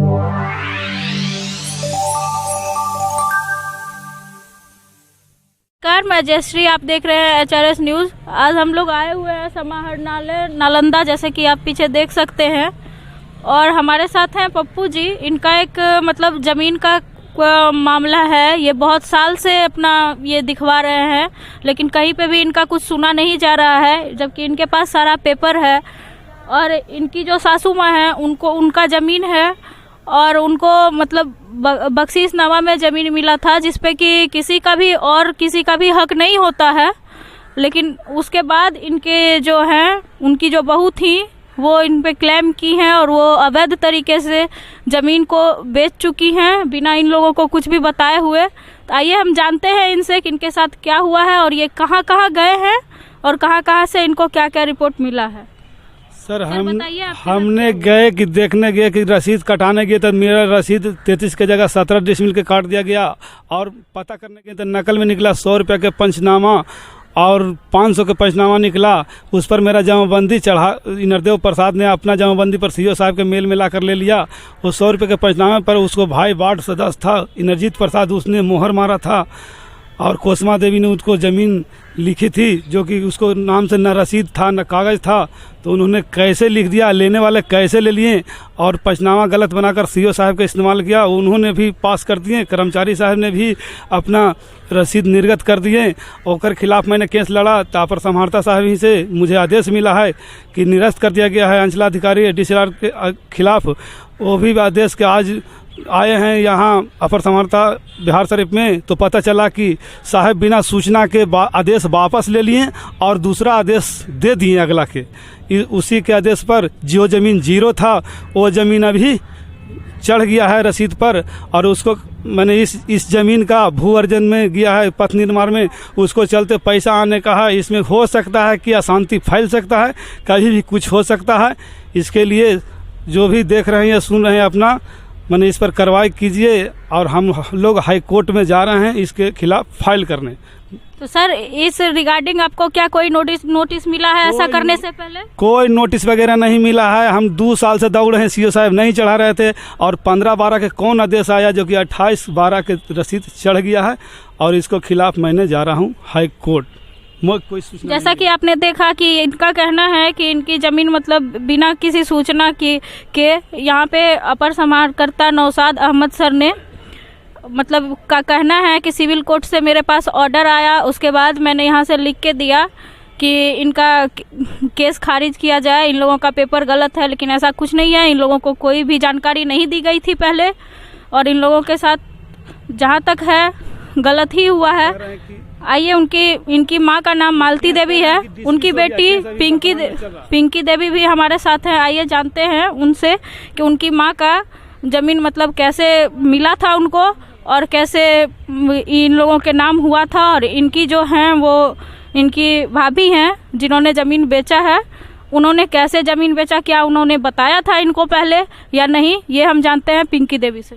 नमस्कार, मैं जयश्री, आप देख रहे हैं HRS न्यूज़। आज हम लोग आए हुए हैं समाहरणालय नालंदा, जैसे कि आप पीछे देख सकते हैं। और हमारे साथ हैं पप्पू जी। इनका एक मतलब ज़मीन का मामला है। ये बहुत साल से अपना ये दिखवा रहे हैं, लेकिन कहीं पे भी इनका कुछ सुना नहीं जा रहा है, जबकि इनके पास सारा पेपर है। और इनकी जो सासू माँ हैं, उनको उनका ज़मीन है और उनको मतलब बख्शीशनामा में ज़मीन मिला था, जिसपे कि किसी का भी हक नहीं होता है। लेकिन उसके बाद इनके जो हैं, उनकी जो बहू थी, वो इन पे क्लेम की हैं और वो अवैध तरीके से ज़मीन को बेच चुकी हैं, बिना इन लोगों को कुछ भी बताए हुए। तो आइए हम जानते हैं इनसे कि इनके साथ क्या हुआ है और ये कहाँ कहाँ गए हैं और कहाँ कहाँ से इनको क्या क्या रिपोर्ट मिला है। सर हमने गए कि देखने गए कि रसीद कटाने गए तो मेरा रसीद 33 के जगह 17 डिसमिल के काट दिया गया। और पता करने के तो नकल में निकला 100 रुपये के पंचनामा और 500 के पंचनामा निकला। उस पर मेरा जमाबंदी चढ़ा। नरदेव प्रसाद ने अपना जमाबंदी पर सीओ साहब के मेल में ला कर ले लिया। वो 100 रुपये के पंचनामे पर उसको भाई वार्ड सदस्य था इंद्रजीत प्रसाद, उसने मोहर मारा था। और कोसमा देवी ने उसको ज़मीन लिखी थी, जो कि उसको नाम से न रसीद था न कागज़ था। तो उन्होंने कैसे लिख दिया, लेने वाले कैसे ले लिए और पंचनामा गलत बनाकर सीओ साहब का इस्तेमाल किया। उन्होंने भी पास कर दिए, कर्मचारी साहब ने भी अपना रसीद निर्गत कर दिए। ओकर खिलाफ मैंने केस लड़ा। तापर समाहर्ता साहब ही से मुझे आदेश मिला है कि निरस्त कर दिया गया है अंचलाधिकारी DCR के खिलाफ। वो भी आदेश के आज आए हैं यहाँ अपर समाहर्ता बिहार शरीफ में, तो पता चला कि साहब बिना सूचना के आदेश वापस ले लिए और दूसरा आदेश दे दिए अगला के। उसी के आदेश पर जो ज़मीन 0 था वो ज़मीन अभी चढ़ गया है रसीद पर। और उसको मैंने इस ज़मीन का भू अर्जन में गया है, पथ निर्माण में, उसको चलते पैसा आने का है। इसमें हो सकता है कि अशांति फैल सकता है, कभी भी कुछ हो सकता है। इसके लिए जो भी देख रहे हैं या सुन रहे हैं अपना मैंने इस पर कार्रवाई कीजिए। और हम लोग हाई कोर्ट में जा रहे हैं इसके खिलाफ फाइल करने। तो सर, इस रिगार्डिंग आपको क्या कोई नोटिस मिला है ऐसा करने से पहले? कोई नोटिस वगैरह नहीं मिला है। हम 2 साल से दौड़ रहे हैं, सीओ साहब नहीं चढ़ा रहे थे। और 15/12 के कौन आदेश आया जो कि 28/12 के रसीद चढ़ गया है। और इसको खिलाफ मैंने जा रहा हूँ हाई कोर्ट। कोई सूचना जैसा कि आपने देखा कि इनका कहना है कि इनकी ज़मीन मतलब बिना किसी सूचना के यहाँ पे अपर समाहर्ता नौशाद अहमद सर ने मतलब का कहना है कि सिविल कोर्ट से मेरे पास ऑर्डर आया, उसके बाद मैंने यहाँ से लिख के दिया कि इनका केस खारिज किया जाए, इन लोगों का पेपर गलत है। लेकिन ऐसा कुछ नहीं है, इन लोगों को कोई भी जानकारी नहीं दी गई थी पहले और इन लोगों के साथ जहाँ तक है गलत ही हुआ है। आइए, इनकी माँ का नाम मालती देवी है, उनकी बेटी पिंकी देवी भी हमारे साथ हैं। आइए जानते हैं उनसे कि उनकी माँ का ज़मीन मतलब कैसे मिला था उनको और कैसे इन लोगों के नाम हुआ था। और इनकी जो हैं वो इनकी भाभी हैं जिन्होंने ज़मीन बेचा है, उन्होंने कैसे ज़मीन बेचा, क्या उन्होंने बताया था इनको पहले या नहीं, ये हम जानते हैं पिंकी देवी से।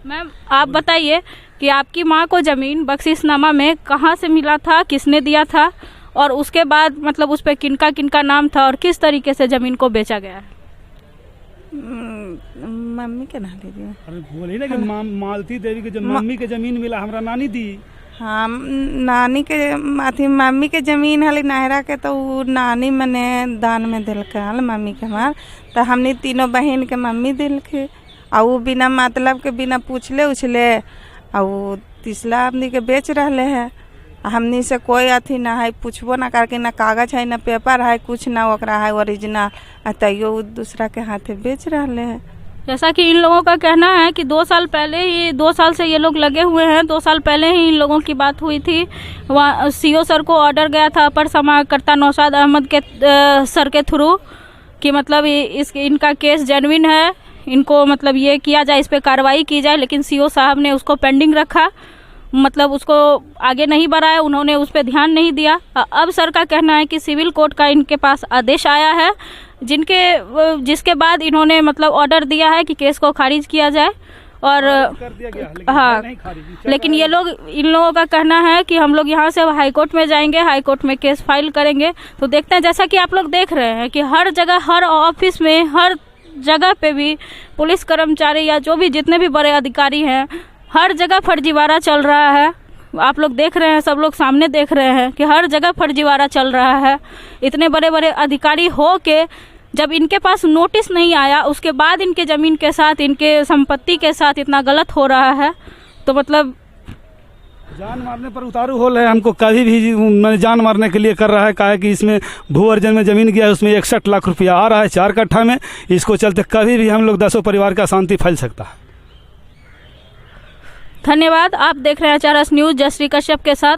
मैम, आप बताइए कि आपकी माँ को ज़मीन बख्शीशनामा में कहाँ से मिला था, किसने दिया था और उसके बाद मतलब उस पर किनका किनका नाम था और किस तरीके से ज़मीन को बेचा गया है? मम्मी के नाम दे दिया। अरे बोली ना कि मालती देवी के जो मम्मी के ज़मीन मिला हमरा नानी दी। हाँ, नानी के अथी मम्मी के ज़मीन है नहरा के, तो वो नानी मने दान में दिल के मम्मी के हमार। तो हमने तीनों बहन के मम्मी दिल के और वो बिना मतलब के बिना पूछले उछले और वो तीसरा आदमी के बेच रहे हैं। हमनी से कोई अथी ना है, पूछबो ना करके, ना कागज है ना पेपर है, कुछ ना ओकरा है ओरिजिनल, तैयो दूसरा के हाथे बेच रहे हैं। जैसा कि इन लोगों का कहना है कि 2 साल पहले ही 2 साल से ये लोग लगे हुए हैं, 2 साल पहले ही इन लोगों की बात हुई थी। वहाँ सीओ सर को ऑर्डर गया था अपर समाहर्ता नौशाद अहमद के सर के थ्रू कि मतलब इनका केस जेन्युइन है, इनको मतलब ये किया जाए, इस पर कार्रवाई की जाए। लेकिन सीओ साहब ने उसको पेंडिंग रखा, मतलब उसको आगे नहीं बढ़ाया, उन्होंने उस पर ध्यान नहीं दिया। अब सर का कहना है कि सिविल कोर्ट का इनके पास आदेश आया है, जिसके बाद इन्होंने मतलब ऑर्डर दिया है कि केस को खारिज किया जाए। और हाँ, लेकिन इन लोगों का कहना है कि हम लोग यहाँ से हाई कोर्ट में जाएंगे, हाई कोर्ट में केस फाइल करेंगे। तो देखते हैं, जैसा कि आप लोग देख रहे हैं कि हर जगह, हर ऑफिस में, हर जगह पे भी पुलिस कर्मचारी या जो भी जितने भी बड़े अधिकारी हैं, हर जगह फर्जीवाड़ा चल रहा है। आप लोग देख रहे हैं, सब लोग सामने देख रहे हैं कि हर जगह फर्जीवाड़ा चल रहा है। इतने बड़े बड़े अधिकारी हो के जब इनके पास नोटिस नहीं आया, उसके बाद इनके ज़मीन के साथ, इनके संपत्ति के साथ इतना गलत हो रहा है, तो मतलब जान मारने पर उतारू हो रहे हैं। हमको कभी भी मैंने जान मारने के लिए कर रहा है। कहा है कि इसमें भू अर्जन में ज़मीन गया है, उसमें 61 लाख रुपया आ रहा है 4 कट्ठा में। इसको चलते कभी भी हम लोग 10 परिवार का शांति फैल सकता है। धन्यवाद। आप देख रहे हैं HRS न्यूज़ जयश्री कश्यप के साथ।